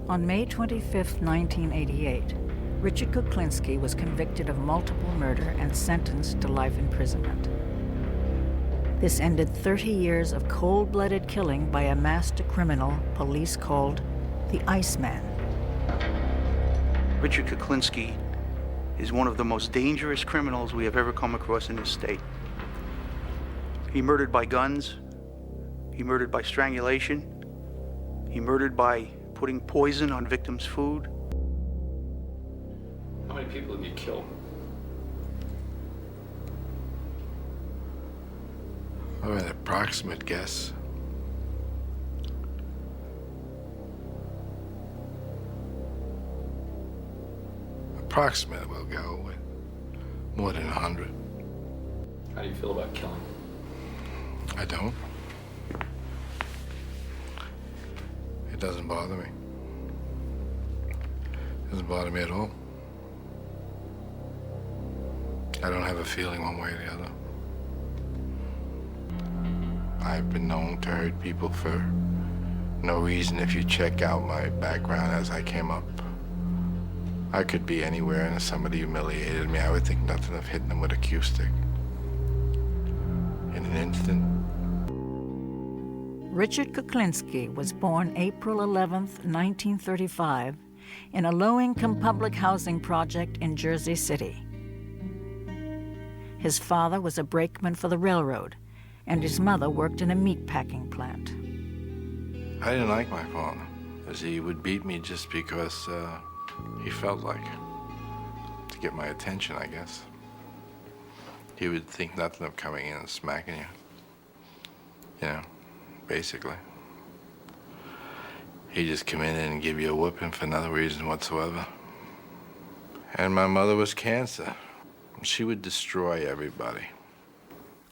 On May 25, 1988, Richard Kuklinski was convicted of multiple murder and sentenced to life imprisonment. This ended 30 years of cold-blooded killing by a master criminal police called the Iceman. Richard Kuklinski is one of the most dangerous criminals we have ever come across in this state. He murdered by guns, he murdered by strangulation, he murdered by putting poison on victims' food. How many people have you killed? I have an approximate guess. Approximate, we'll go with more than 100. How do you feel about killing? I don't. It doesn't bother me. It doesn't bother me at all. I don't have a feeling one way or the other. I've been known to hurt people for no reason. If you check out my background as I came up, I could be anywhere, and if somebody humiliated me, I would think nothing of hitting them with a cue stick. In an instant. Richard Kuklinski was born April 11, 1935, in a low-income public housing project in Jersey City. His father was a brakeman for the railroad, and his mother worked in a meatpacking plant. I didn't like my father, as he would beat me just because he felt like it, to get my attention, I guess. He would think nothing of coming in and smacking you. You know, basically. He'd just come in and give you a whooping for no reason whatsoever. And my mother was cancer. She would destroy everybody.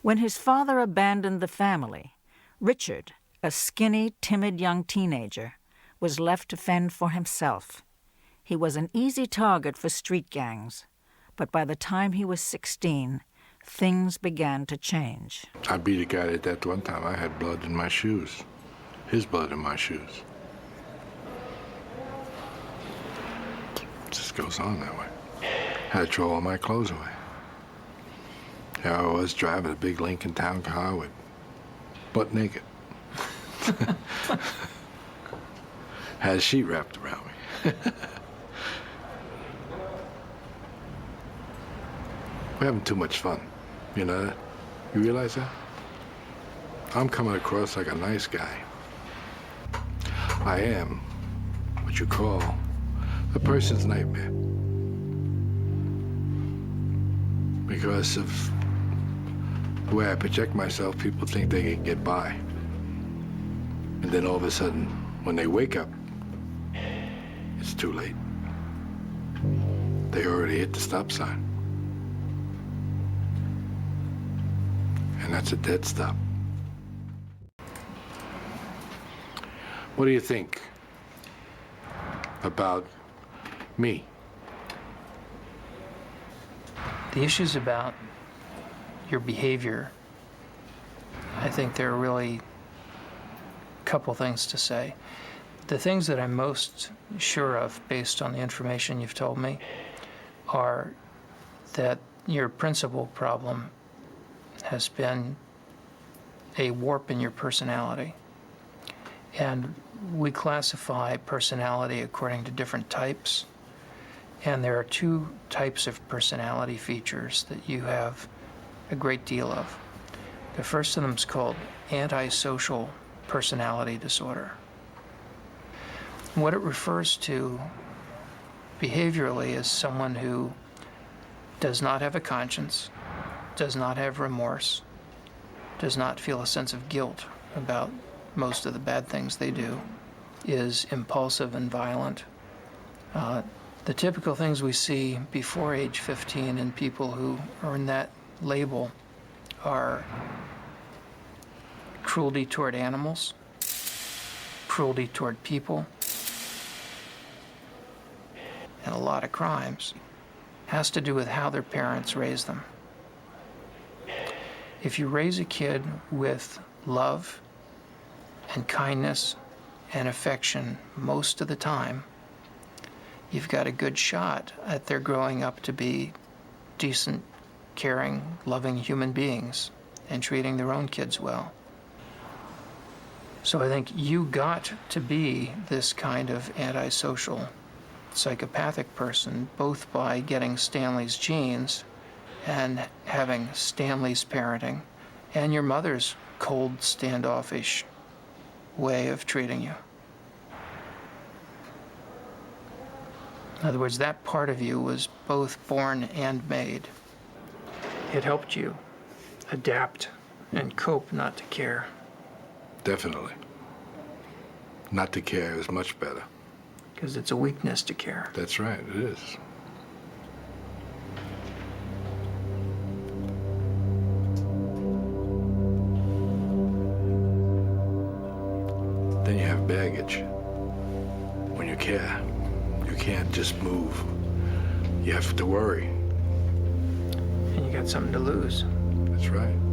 When his father abandoned the family, Richard, a skinny, timid young teenager, was left to fend for himself. He was an easy target for street gangs, but by the time he was 16, things began to change. I beat a guy to death one time. I had blood in my shoes. His blood in my shoes. It just goes on that way. Had to throw all my clothes away. Here I was driving a big Lincoln Town car with butt naked. Had a sheet wrapped around me. We're having too much fun. You know that? You realize that? I'm coming across like a nice guy. I am what you call a person's nightmare. Because of the way I project myself, people think they can get by. And then all of a sudden, when they wake up, it's too late. They already hit the stop sign. And that's a dead stop. What do you think about me? The issues about your behavior, I think there are really a couple things to say. The things that I'm most sure of, based on the information you've told me, are that your principal problem has been a warp in your personality. And we classify personality according to different types. And there are two types of personality features that you have a great deal of. The first of them is called antisocial personality disorder. What it refers to behaviorally is someone who does not have a conscience, does not have remorse, does not feel a sense of guilt about most of the bad things they do, is impulsive and violent. The typical things we see before age 15 in people who earn that label are cruelty toward animals, cruelty toward people, and a lot of crimes. Has to do with how their parents raise them. If you raise a kid with love and kindness and affection most of the time, you've got a good shot at their growing up to be decent, caring, loving human beings and treating their own kids well. So I think you got to be this kind of antisocial, psychopathic person, both by getting Stanley's genes and having Stanley's parenting and your mother's cold, standoffish way of treating you. In other words, that part of you was both born and made. It helped you adapt and cope, not to care. Definitely. Not to care is much better. Because it's a weakness to care. That's right, it is. Then you have baggage. When you care, you can't just move. You have to worry. And you got something to lose. That's right.